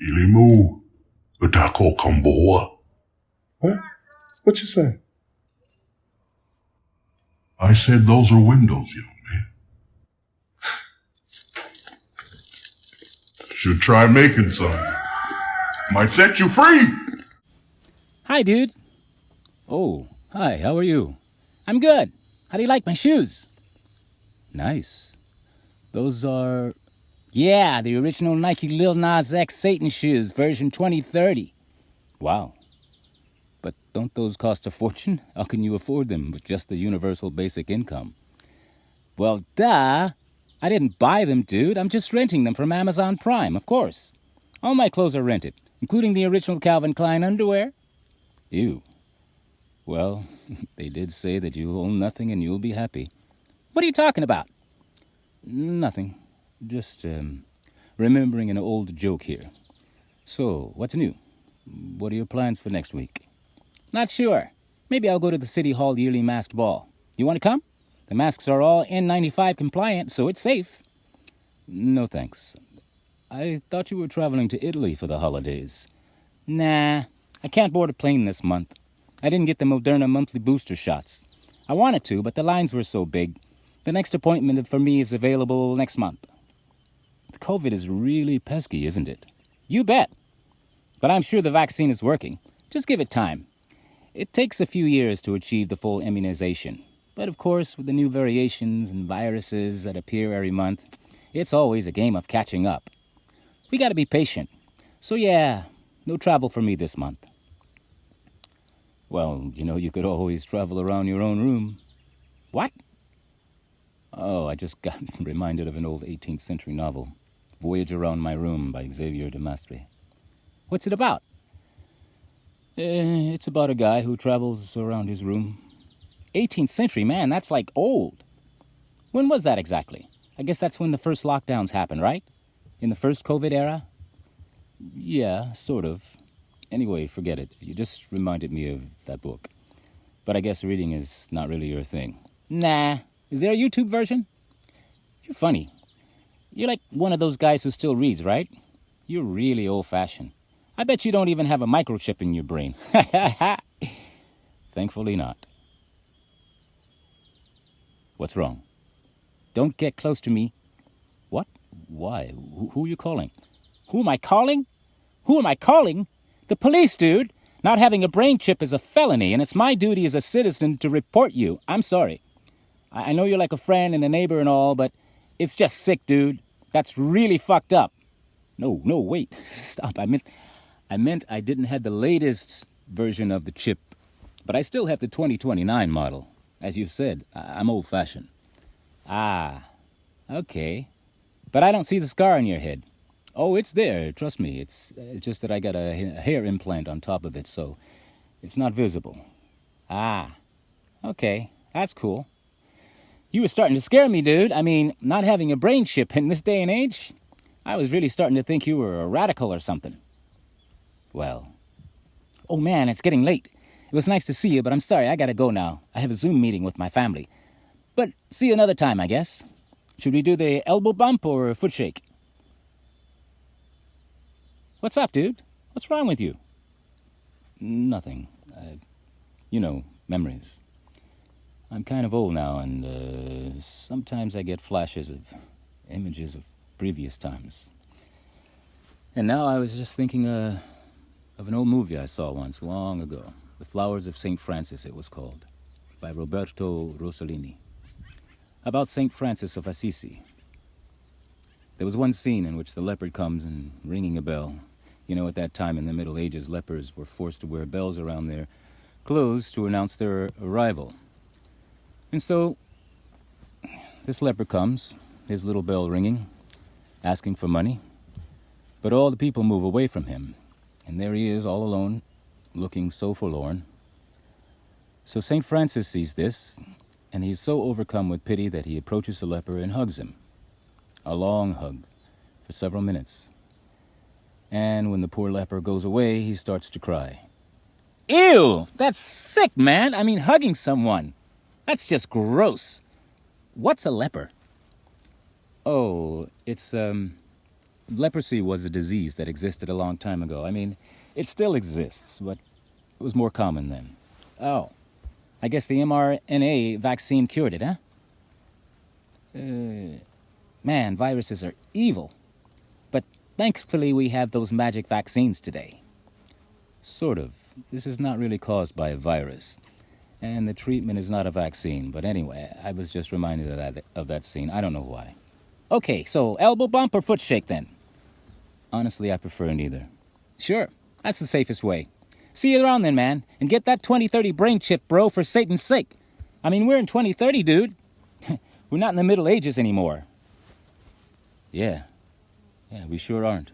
Ilimu, Utako Kamboa. What? What you say? I said those are windows, young man. Should try making some. Might set you free. Hi, dude. Oh, hi, how are you? I'm good. How do you like my shoes? Nice. Those are... Yeah, the original Nike Lil Nas X Satan shoes, version 2030. Wow. But don't those cost a fortune? How can you afford them with just the universal basic income? Well, duh. I didn't buy them, dude. I'm just renting them from Amazon Prime, of course. All my clothes are rented, including the original Calvin Klein underwear. Ew. Well, they did say that you own nothing and you'll be happy. What are you talking about? Nothing. Just, remembering an old joke here. So, what's new? What are your plans for next week? Not sure. Maybe I'll go to the City Hall yearly masked ball. You want to come? The masks are all N95 compliant, so it's safe. No thanks. I thought you were traveling to Italy for the holidays. Nah, I can't board a plane this month. I didn't get the Moderna monthly booster shots. I wanted to, but the lines were so big. The next appointment for me is available next month. The COVID is really pesky, isn't it? You bet. But I'm sure the vaccine is working. Just give it time. It takes a few years to achieve the full immunization. But of course, with the new variations and viruses that appear every month, it's always a game of catching up. We gotta be patient. So yeah, no travel for me this month. Well, you could always travel around your own room. What? Oh, I just got reminded of an old 18th century novel, Voyage Around My Room by Xavier de Maistre. What's it about? It's about a guy who travels around his room. 18th century, man, that's like old. When was that exactly? I guess that's when the first lockdowns happened, right? In the first COVID era? Yeah, sort of. Anyway, forget it. You just reminded me of that book. But I guess reading is not really your thing. Nah. Is there a YouTube version? You're funny. You're like one of those guys who still reads, right? You're really old-fashioned. I bet you don't even have a microchip in your brain. Thankfully not. What's wrong? Don't get close to me. What? Why? Who are you calling? Who am I calling? Who am I calling? The police, dude. Not having a brain chip is a felony, and it's my duty as a citizen to report you. I'm sorry. I know you're like a friend and a neighbor and all, but it's just sick, dude. That's really fucked up. No, wait. Stop. I meant I didn't have the latest version of the chip, but I still have the 2029 model. As you've said, I'm old-fashioned. Ah, okay. But I don't see the scar on your head. Oh, it's there, trust me. It's just that I got a hair implant on top of it, so it's not visible. Ah, okay, that's cool. You were starting to scare me, dude. I mean, not having a brain chip in this day and age, I was really starting to think you were a radical or something. Well, oh man, it's getting late. It was nice to see you, but I'm sorry, I gotta go now. I have a Zoom meeting with my family. But see you another time, I guess. Should we do the elbow bump or a foot shake? What's up, dude? What's wrong with you? Nothing. Memories. I'm kind of old now, and sometimes I get flashes of images of previous times. And now I was just thinking of an old movie I saw once, long ago. The Flowers of St. Francis, it was called, by Roberto Rossellini. About St. Francis of Assisi. There was one scene in which the leopard comes and ringing a bell. At that time in the Middle Ages, lepers were forced to wear bells around their clothes to announce their arrival. And so, this leper comes, his little bell ringing, asking for money. But all the people move away from him, and there he is all alone, looking so forlorn. So St. Francis sees this, and he's so overcome with pity that he approaches the leper and hugs him. A long hug, for several minutes. And when the poor leper goes away, he starts to cry. Ew! That's sick, man! I mean, hugging someone. That's just gross. What's a leper? Oh, it's leprosy was a disease that existed a long time ago. I mean, it still exists, but it was more common then. Oh, I guess the mRNA vaccine cured it, huh? Man, viruses are evil. But thankfully we have those magic vaccines today. Sort of. This is not really caused by a virus. And the treatment is not a vaccine. But anyway, I was just reminded of that scene. I don't know why. Okay, so elbow bump or foot shake then? Honestly, I prefer neither. Sure, that's the safest way. See you around then, man. And get that 2030 brain chip, bro, for Satan's sake. I mean, we're in 2030, dude. We're not in the Middle Ages anymore. Yeah, we sure aren't.